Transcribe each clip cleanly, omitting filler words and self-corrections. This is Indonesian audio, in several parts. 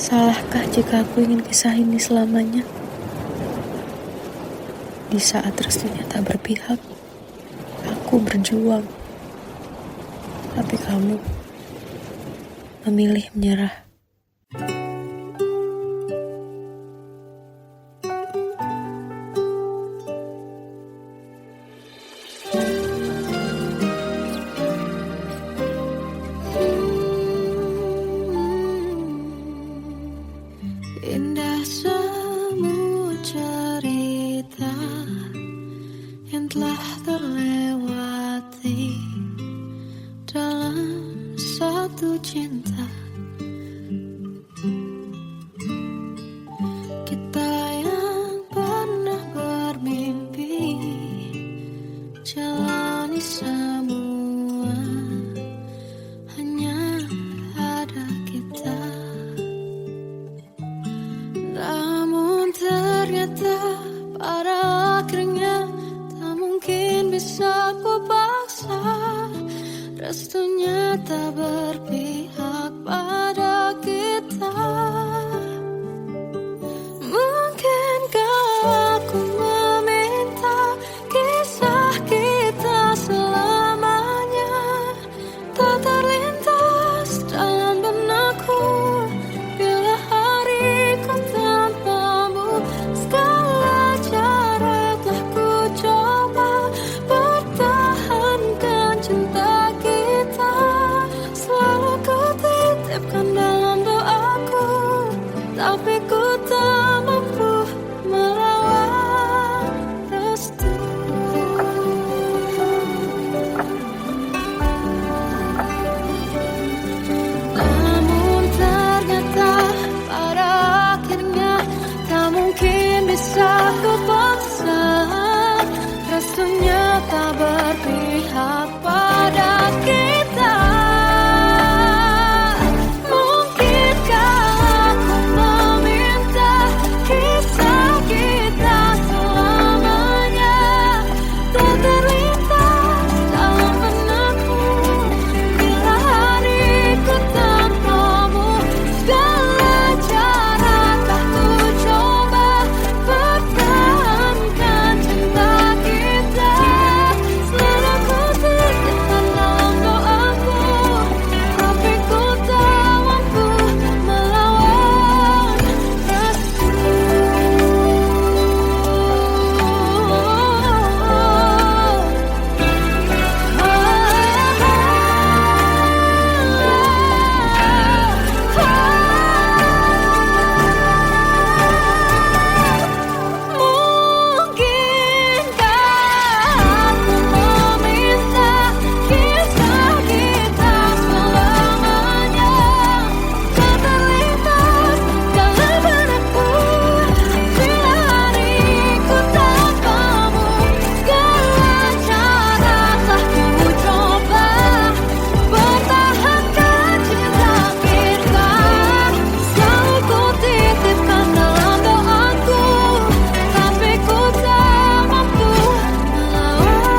Salahkah jika aku ingin kisah ini selamanya? Di saat restunya tak berpihak, aku berjuang. Tapi kamu memilih menyerah. Indah semua cerita yang telah terlewati dalam satu cinta. Kita yang pernah bermimpi jalani semua, hanya ada kita. Namun ternyata pada akhirnya tak mungkin bisa ku paksa. Restunya tak berpihak pada kita. Mungkinkah aku meminta kisah kita selamanya tak terlintas dalam benakku bila hariku tanpamu. Segala cara telah ku coba pertahankan cinta kita. Selalu ku titipkan dalam doaku, tapi ku tak mampu melawan restu. Namun ternyata pada akhirnya tak mungkin bisa ku paksa. Restunya tak berpihak pada kita. Mungkinkah aku meminta kisah kita selamanya tak terlintas dalam benakku bila hariku tanpamu. Segala cara telah ku coba pertahankan cinta kita. Selalu ku titipkan dalam doaku, tapi ku tak mampu melawan restu. Mungkinkah aku meminta kisah kita selamanya tak terlintas dalam benakku bila hariku tanpamu. Segala cara telah ku coba pertahankan cinta kita. Selalu ku titipkan dalam doaku, tapi ku tak mampu melawan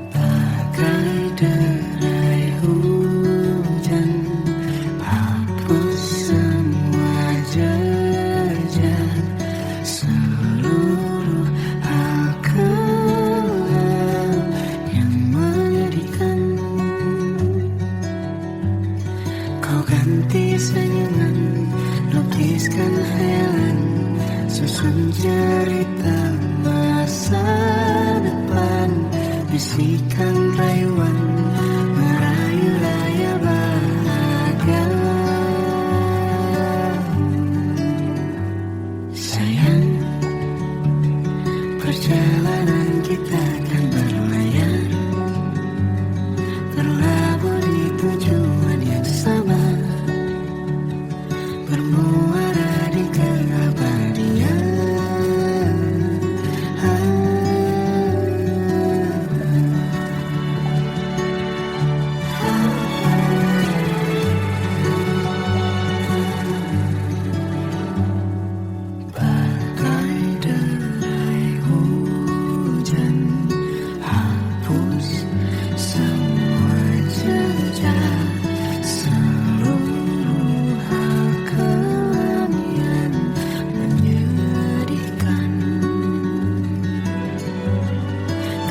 bagai derai hujan, hapus semua jejak seluruh hal kelam yang menyedihkan. Kau ganti senyuman, lukiskan hayalan, susun cerita masa depan. bisikan rayuan merayu raya bahagia. Sayang, perjalanan kita akan berlayar, berlabuh di tujuan yang sama, bermuara di keabadian. Bagai derai hujan, hapus semua jejak, seluruh hal kelam yang menyedihkan.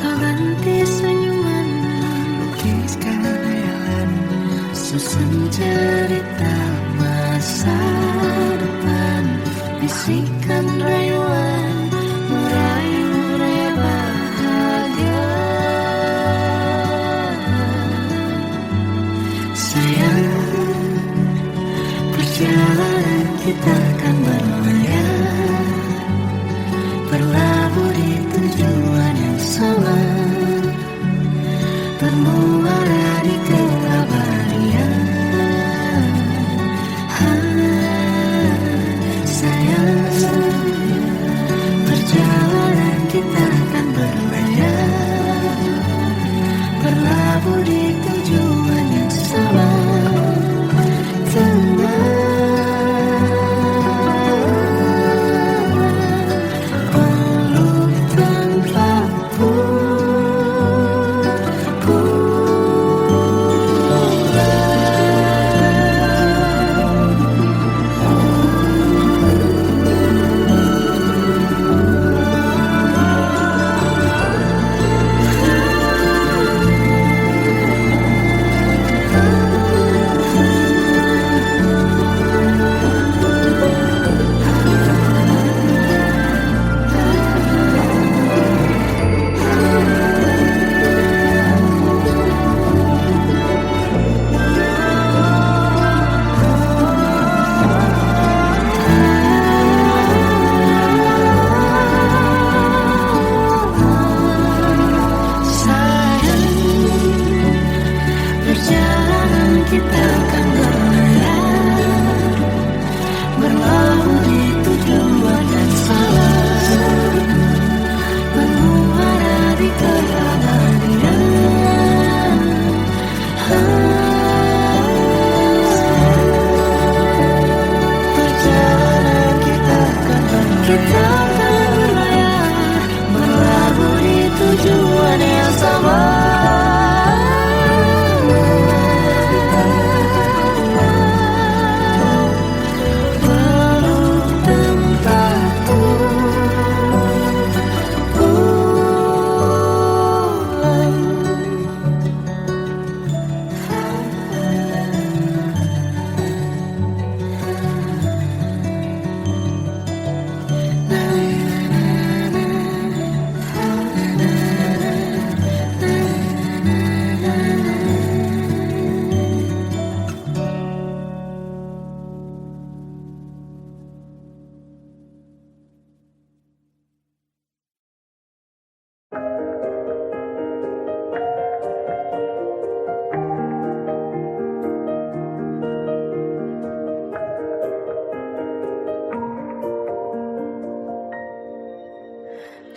Kau ganti senyuman, lukiskan hayalan, susun cerita masa depan, bisikan rayuan merayu raya bahagia. Sayang, perjalanan kita akan berlayar, berlabuh di tujuan yang sama, bermuara di keabadian. Sayang, perjalanan kita akan berlayar, berlabuh di tujuan yang sama, peluk tanpa kita akan berlayar, berlabuh di tujuan yang sama, bermuara di keabadian. Perjalanan kita akan berlayar, berlabuh di tujuan yang sama.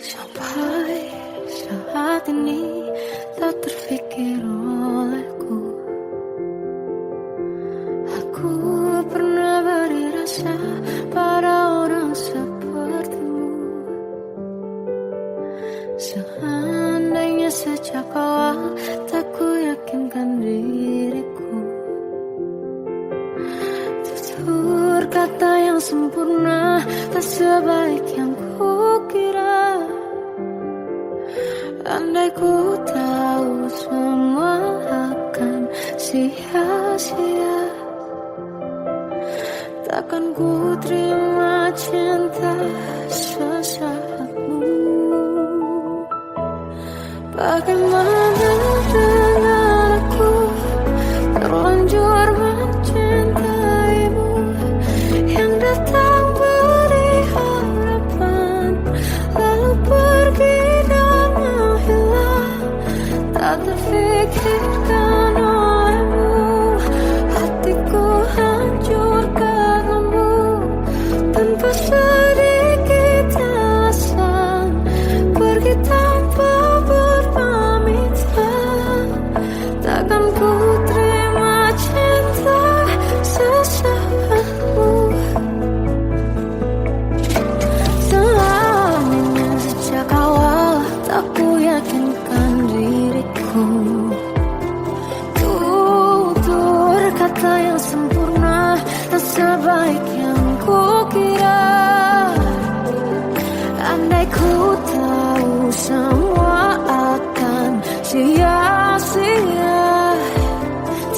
Sampai saat ini tak terfikir olehku, aku pernah beri rasa pada orang sepertimu. Seandainya sejak awal tak ku yakinkan diriku, tutur kata yang sempurna tak sebaik yang ku kira. Andai ku tahu semua akan sia-sia, takkan ku terima cinta sesaatmu. Bagaimana dengan aku terlanjur mencintaimu, yang datang beri harapan lalu pergi dan menghilang, tak terfikirkan olehmu. Hatiku hancur karenamu tanpa sedikit alasan, pergi tanpa berpamitan. Takkan ku terima cinta sesaatmu. Selamanya sejak awal tak ku yakinkan diriku. Tutur kata yang sempurna tak sebaik yang ku kira. Andai ku tahu semua akan sia-sia,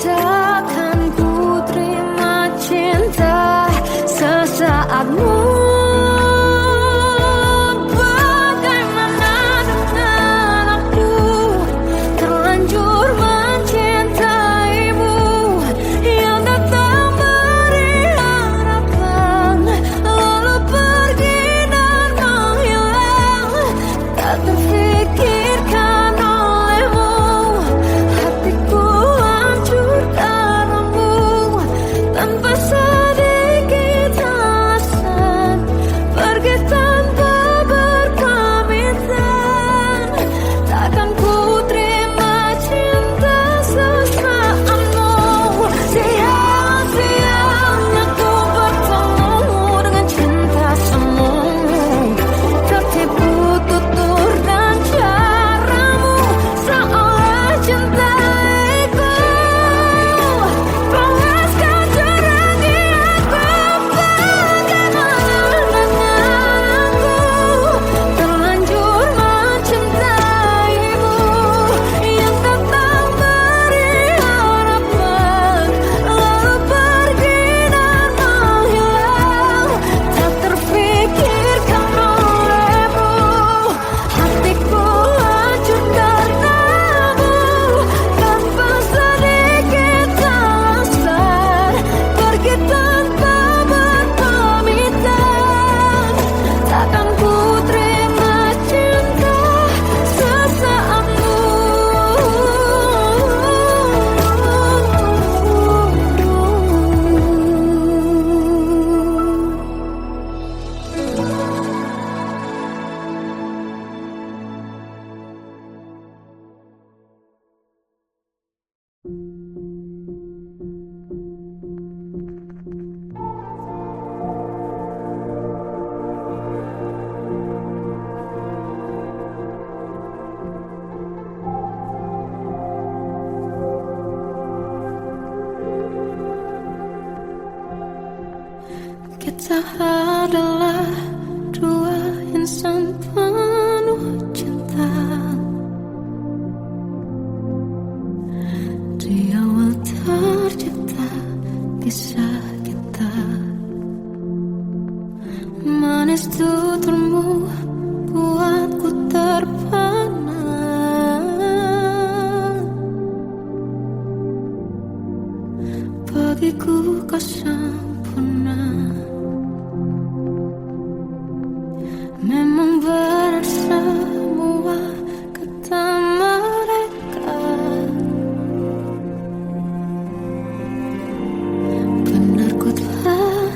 takkan ku terima cinta sesaatmu. Bagaimana dengan aku terlanjur mencintaimu, yang datang beri harapan lalu pergi dan menghilang, tak terfikirkan olehmu. Hatiku hancur karenamu tanpa sedikit alasan, pergi tanpa berpamitan. Takkan ku terima cinta sesaatmu. Sia-sianya ku bertemu dengan cinta semu, tertipu tutur dan caramu seolah cintaiku. Panaskan jurang aku. Bagaimana dengan aku terlanjur mencintaimu, yang datang beri harapan lalu pergi dan menghilang, tak terfikirkan olehmu. Hatiku hancur karenamu tanpa sedikit alasan, pergi tanpa berpamitan. Takkan ku terima cinta sesaatmu. Kita adalah dua insan penuh cinta. Di awal tercipta kisah kita, manis tuturmu buatku terpana. Bagiku kau sempurna, memang benar semua kata mereka. Benar ku telah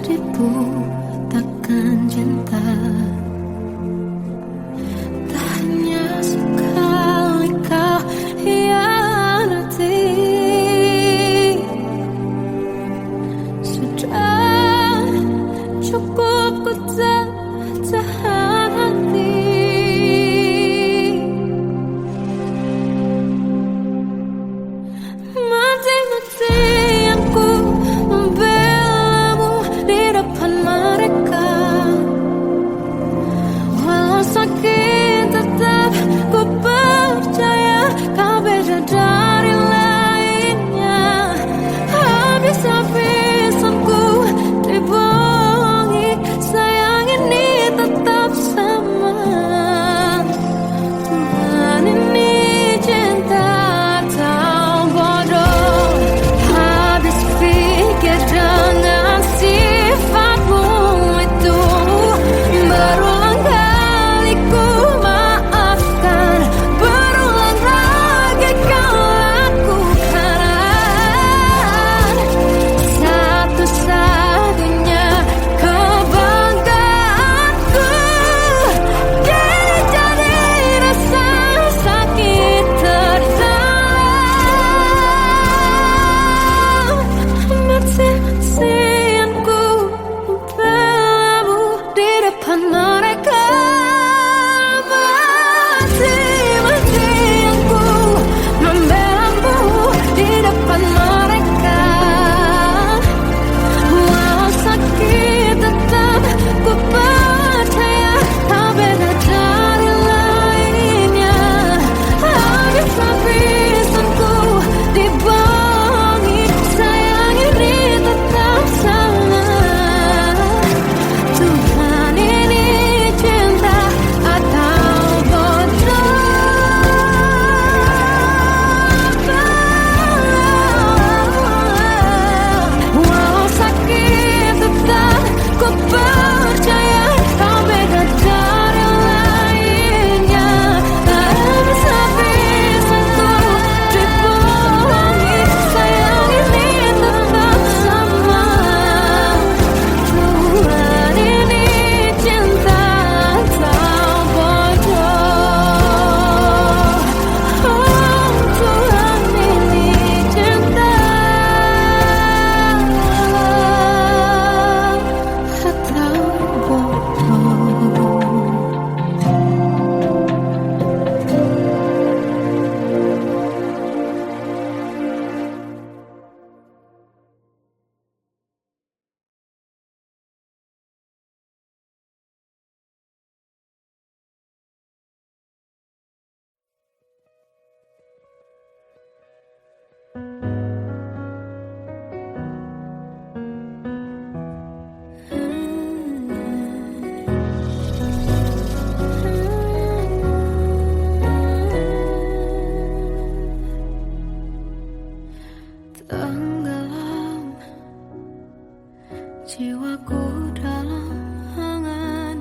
Jiwaku dalam angan,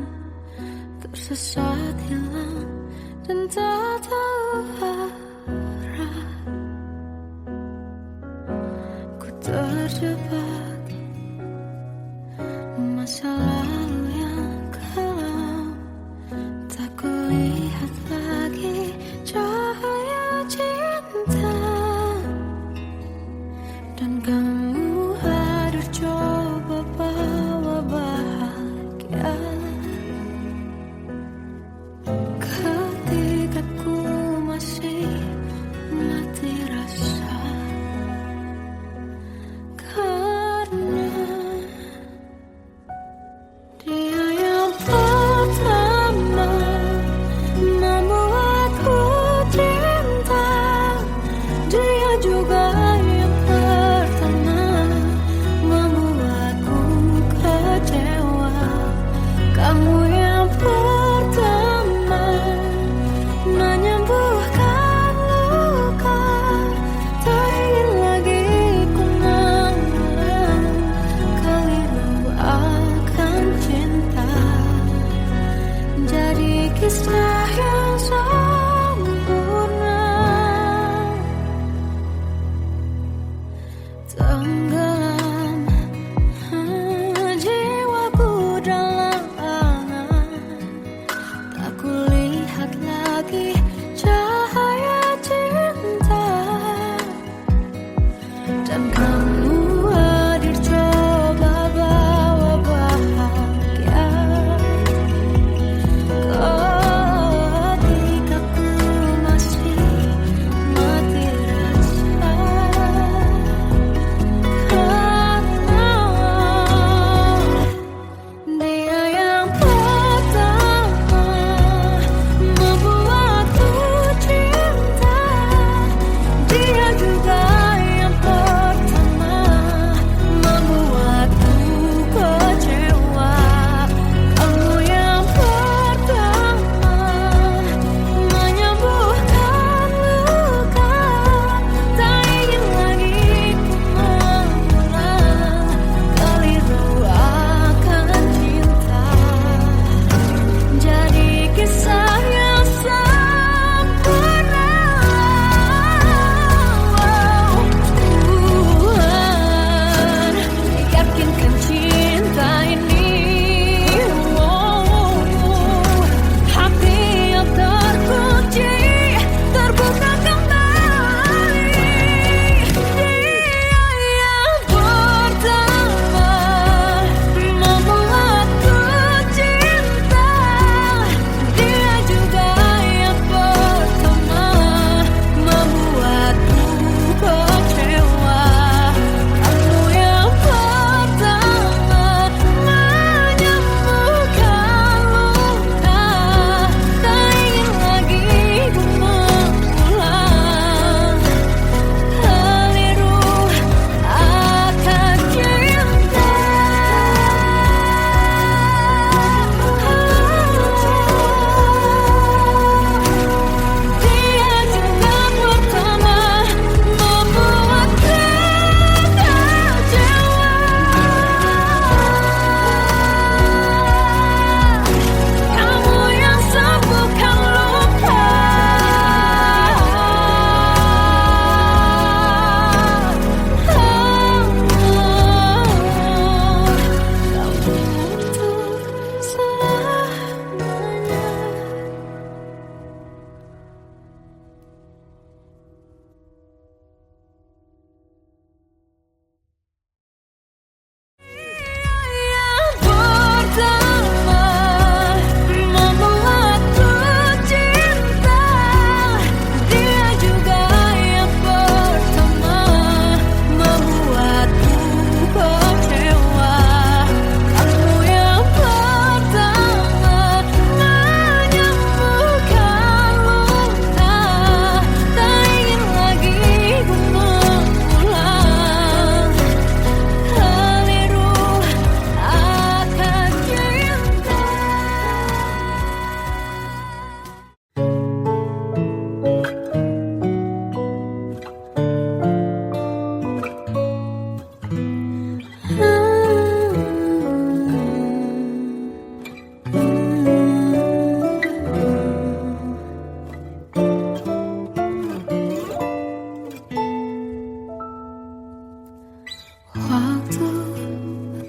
tersesat hilang dan tak tahu arah. Ku terjebak masa lalu yang kelam, tak kulihat lagi cahaya cinta. Dan kamu hadir coba bawa bahagia ketika ku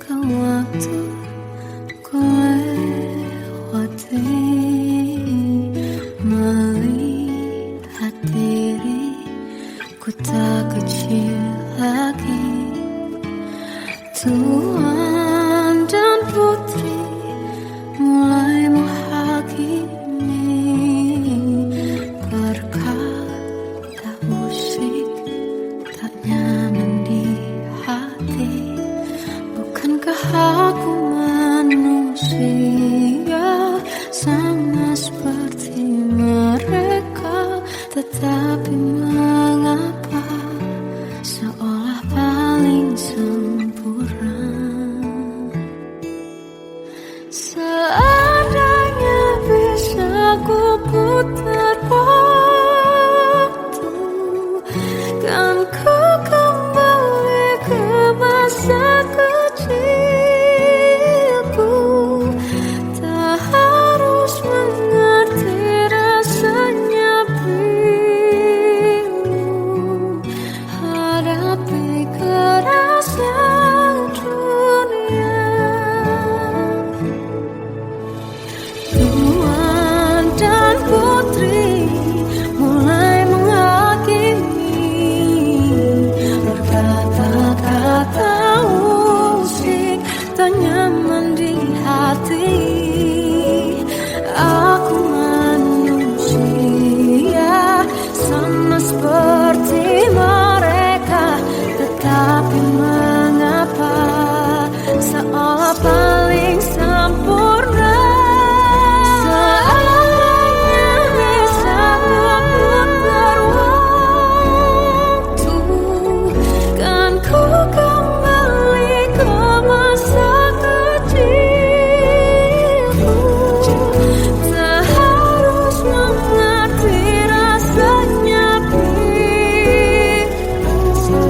Sangka waktu ku lewati, melihat diriku tak kecil lagi. Tuan dan putri mulai menghakimi, berkata musik tak nyaman di hati. Bukankah aku manusia sama seperti mereka? Tetapi mengapa seolah paling sempurna? Seandainya bisa ku putar waktu, kan ku kembali ke masa kecilku. Tak harus mengerti rasanya pilu, hadapi kerasnya dunia. Tuan dan putri mulai menghakimi, berkata-kata musik tak nyaman di hati. Aku manusia sama seperti mereka, tetapi mengapa seolah paling sempurna? Seandainya bisa ku putar waktu, kan ku kembali ke masa kecilku. Tak harus mengerti rasanya pilu,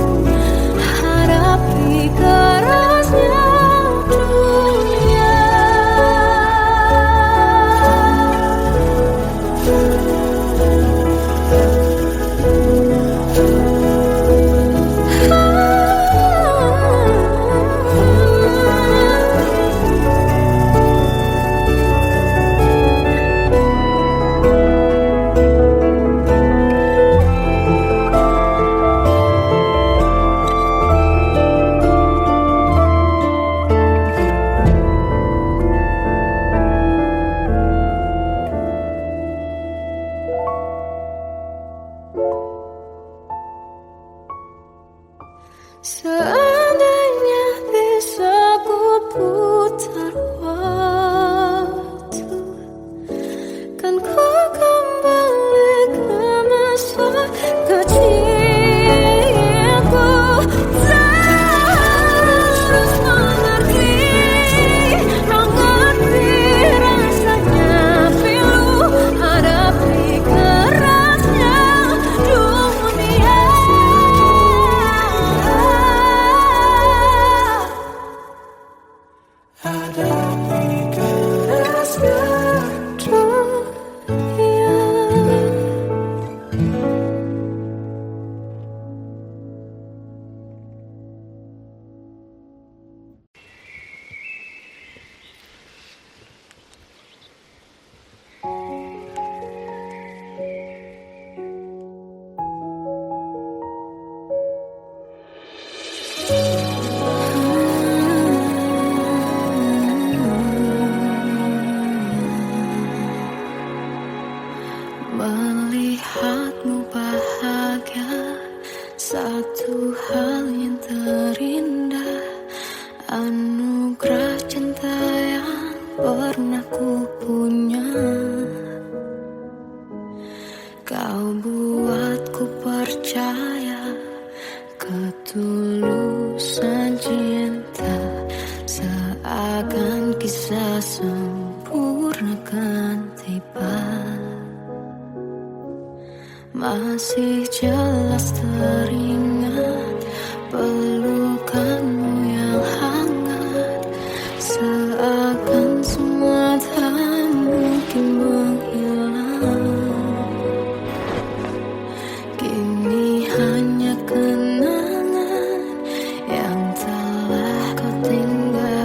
hadapi kerasnya dunia. Seandainya bisa ku putar waktu, kan ku kembali ke masa kecilku. Tak harus mengerti rasanya pilu, hadapi kerasnya dunia. Hadapi kerasnya dunia. Melihatmu bahagia, satu hal yang terindah, anugerah cinta yang pernah ku punya. Kau buatku percaya ketulusan cinta, seakan kisah sempurna kan tiba. Masih jelas teringat pelukanmu yang hangat, seakan semua tak mungkin menghilang. Kini hanya kenangan yang telah kau tinggalkan.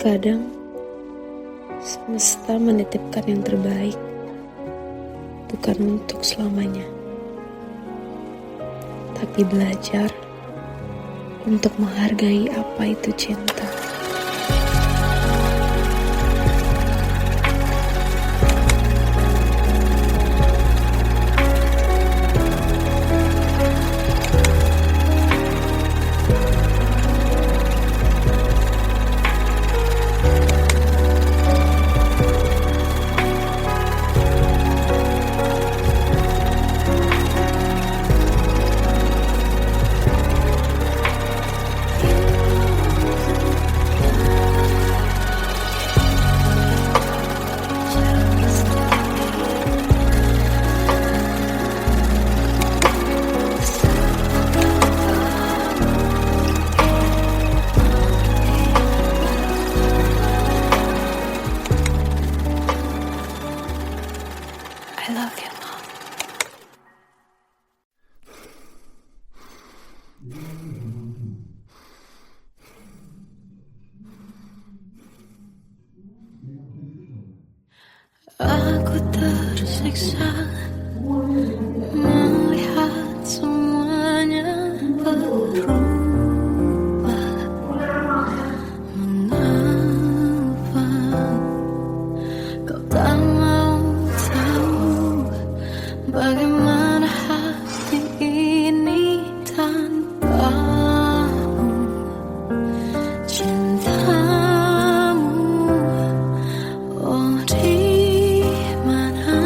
Terkadang semesta menitipkan yang terbaik, bukan untuk selamanya, tapi belajar untuk menghargai apa itu cinta. I love you, Mom. Aku tersiksa melihat semuanya berubah. Mengapa kau tak mau tahu bagaimana hati ini tanpamu? Cintamu, oh di mana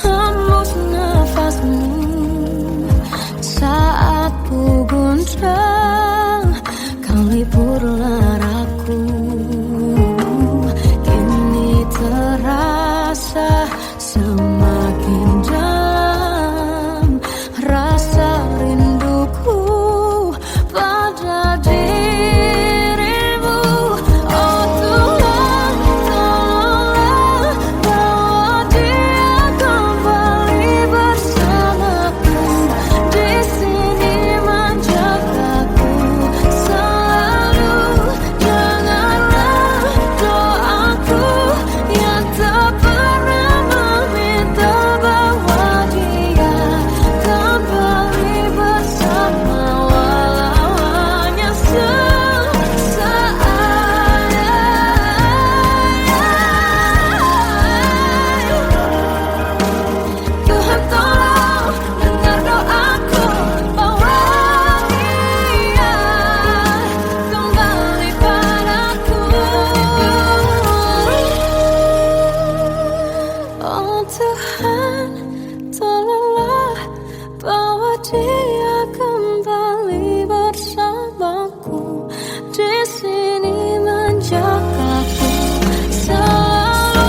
hembus nafasmu saat ku goncang, kau liburlah aku. Kini terasa semakin dalam rasa rinduku pada dirimu. Oh Tuhan, tolonglah bawa dia kembali bersamaku. Di sini menjagaku selalu. Janganlah doaku yang tak pernah meminta bawa dia kembali bersama, walau hanya sesaat. Tuhan tolong dengar doaku, bawa dia kembali padaku. Oh Tuhan, tolonglah bawa dia kembali bersamaku. Di sini menjagaku selalu.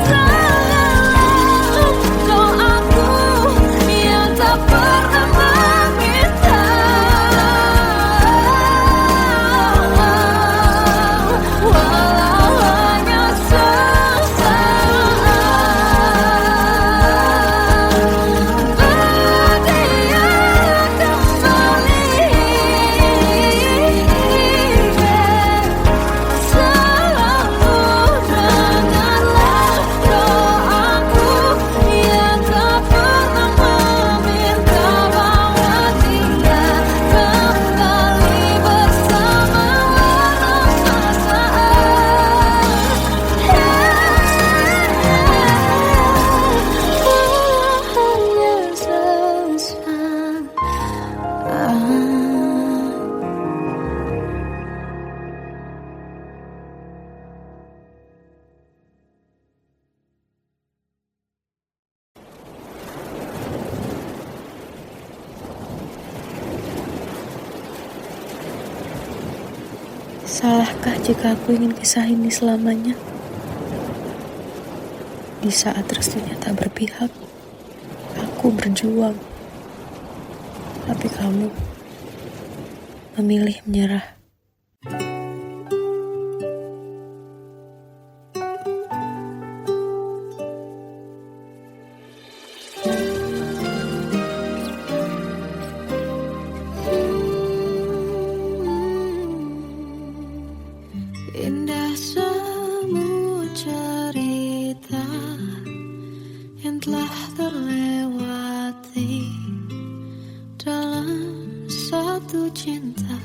Janganlah doaku yang tak pernah meminta, walau hanya sesaat. Berdia kembali selalu. Dengarlah doaku yang tak pernah meminta, bawa dia kembali bersama, walau sesaat. Hanya sesaat. Salahkah jika aku ingin kisah ini selamanya? Di saat restunya tak berpihak, aku berjuang. Tapi kamu memilih menyerah. Indah semua cerita yang telah terlewati dalam satu cinta.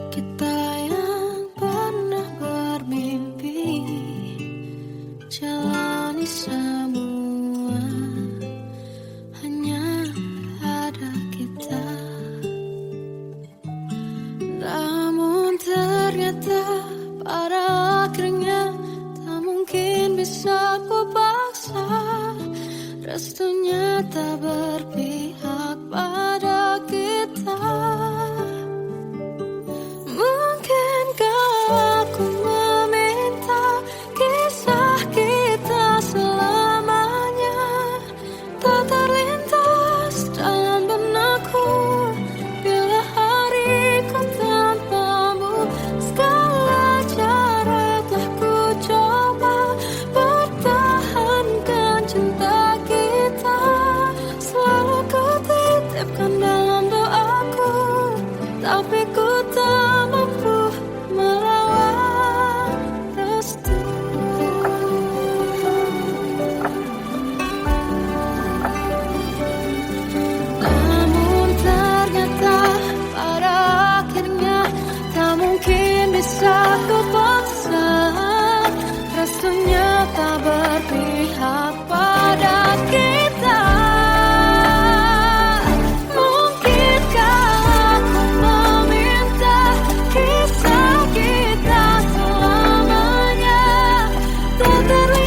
Kita yang pernah bermimpi jalani semua, hanya ada kita. Namun ternyata pada akhirnya tak mungkin bisa ku paksa. Restunya tak berpihak pada kita. Mungkinkah aku meminta kisah kita selamanya tak terlintas dalam benakku bila hariku tanpamu. Segala cara telah ku coba pertahankan cinta kita. Selalu ku titipkan dalam doaku, tapi ku tak mampu merawat restu. Namun ternyata pada akhirnya tak mungkin bisa ku paksa. Restunya tak berpihak pada kita. Mungkinkah aku meminta kisah kita selamanya tak terlihat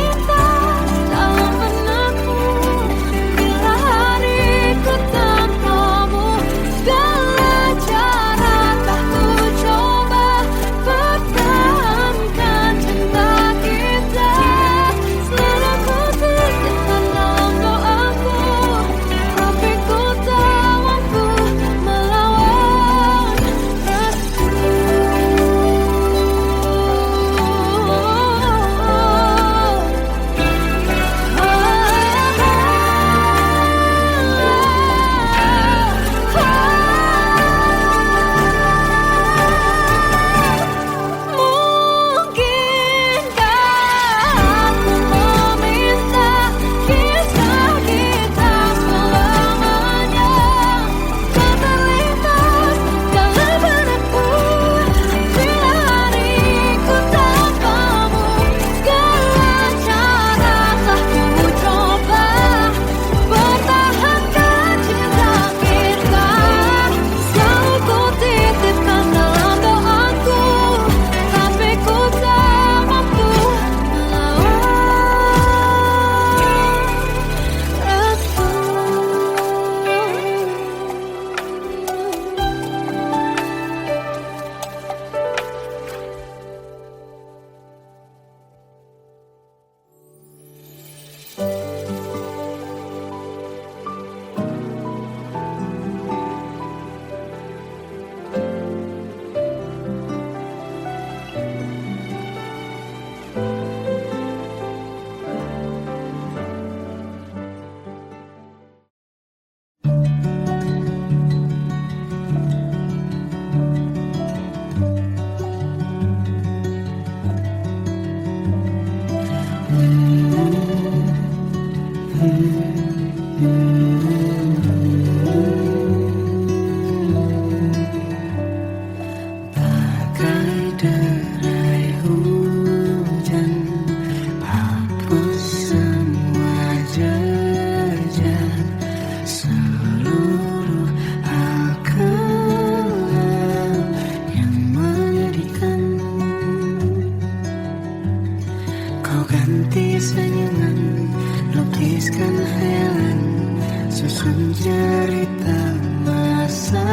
cerita masa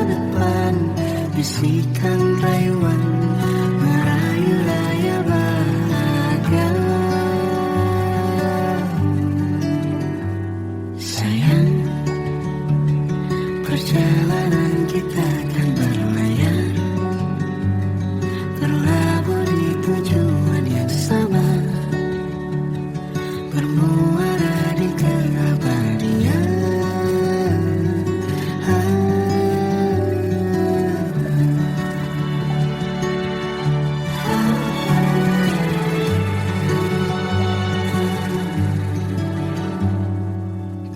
depan, bisikan rayuan merayu raya bahagia. Sayang, perjalanan kita akan berlayar, berlabuh di tujuan yang sama, bermuara di keabadian.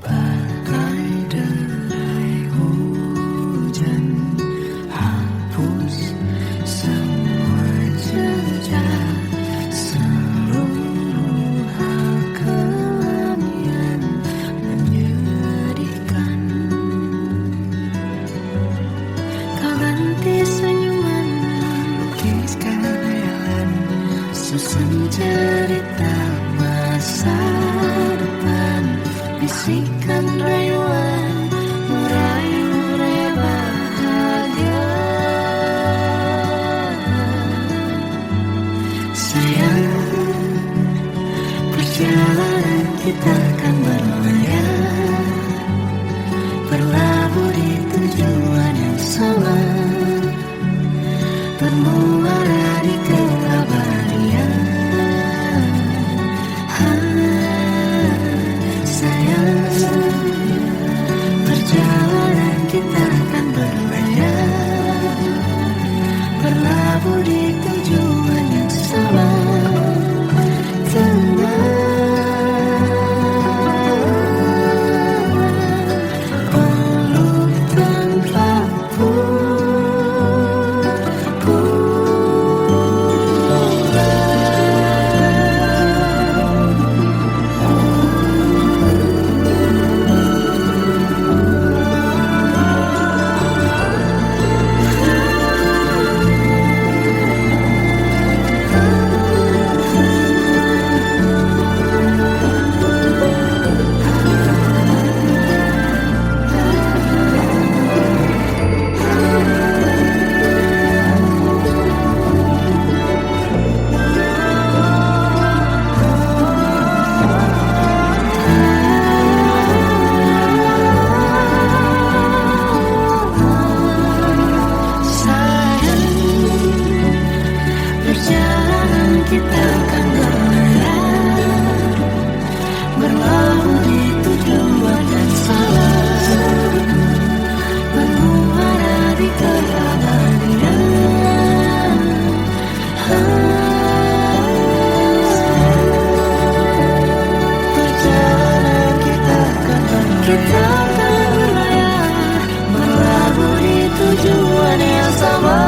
Bagai derai hujan, hapus semua jejak, seluruh hal kelam yang menyedihkan. Kau ganti senyuman, lukiskan hayalan, susun cerita masa depan, bisikan rayuan merayu raya bahagia. Sayang, perjalanan kita akan berlayar, berlabuh di tujuan yang sama, bermuara di keabadian. Sayang, perjalanan kita akan berlayar, berlabuh di tujuan yang sama. Peluk tanpa kita akan berlayar, berlabuh di tujuan yang sama, bermuara di keabadian. Perjalanan kita akan berlayar, berlabuh di tujuan yang sama.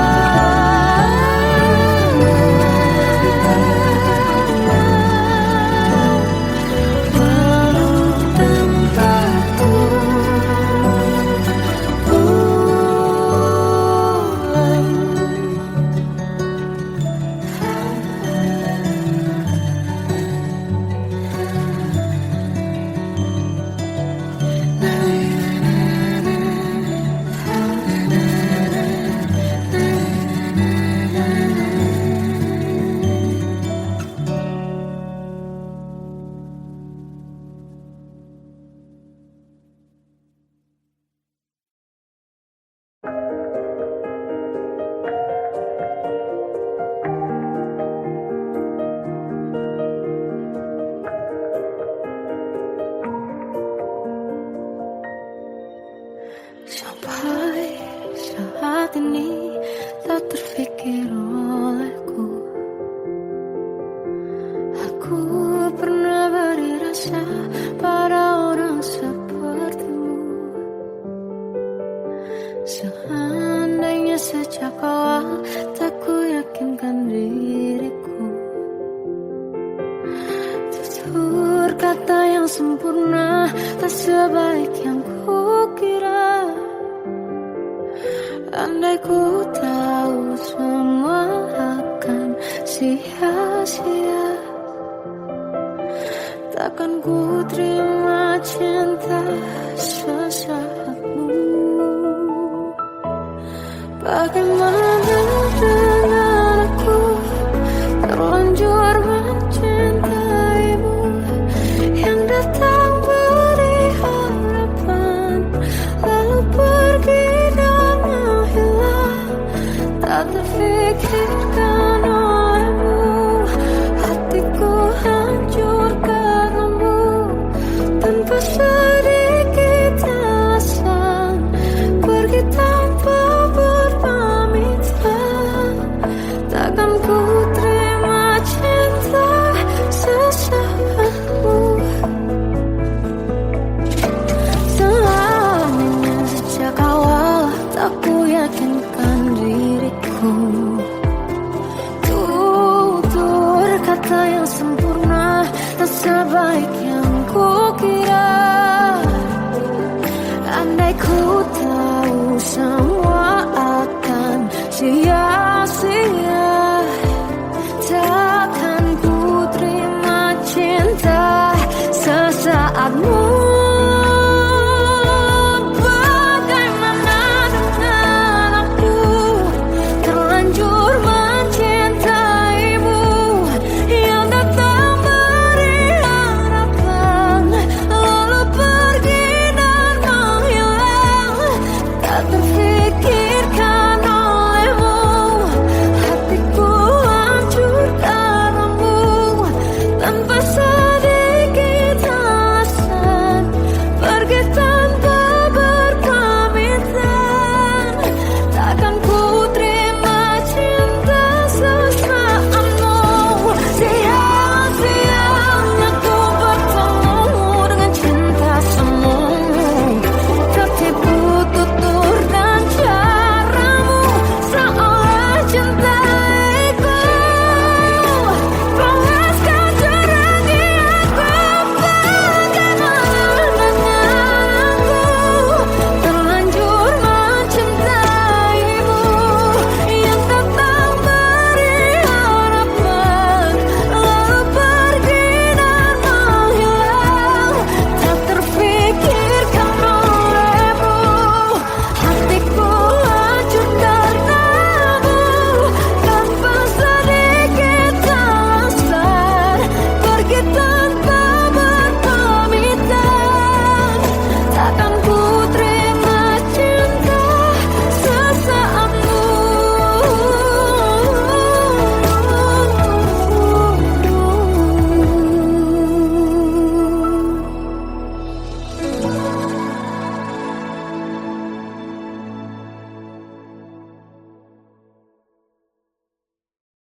Sampai saat ini tak terfikir olehku, aku pernah beri rasa pada orang sepertimu. Seandainya sejak awal tak ku yakinkan diriku, tutur kata yang sempurna tak sebaik yang kukira. Andai ku tahu semua akan sia-sia, takkan ku terima cinta sesaatmu. Bagaimana dengan aku terlanjur mencintaimu, yang datang beri harapan lalu pergi dan menghilang, tak terfikirkan olehmu. Hatiku hancur karenamu, tanpa sedikit alasan, pergi tanpa berpamitan. Takkan ku terima cinta sesaatmu. Selamanya sejak awal tak ku yakinkan diriku. Tutur kata yang sempurna tak sebaik yang ku kira. Andai ku tahu semua akan sia.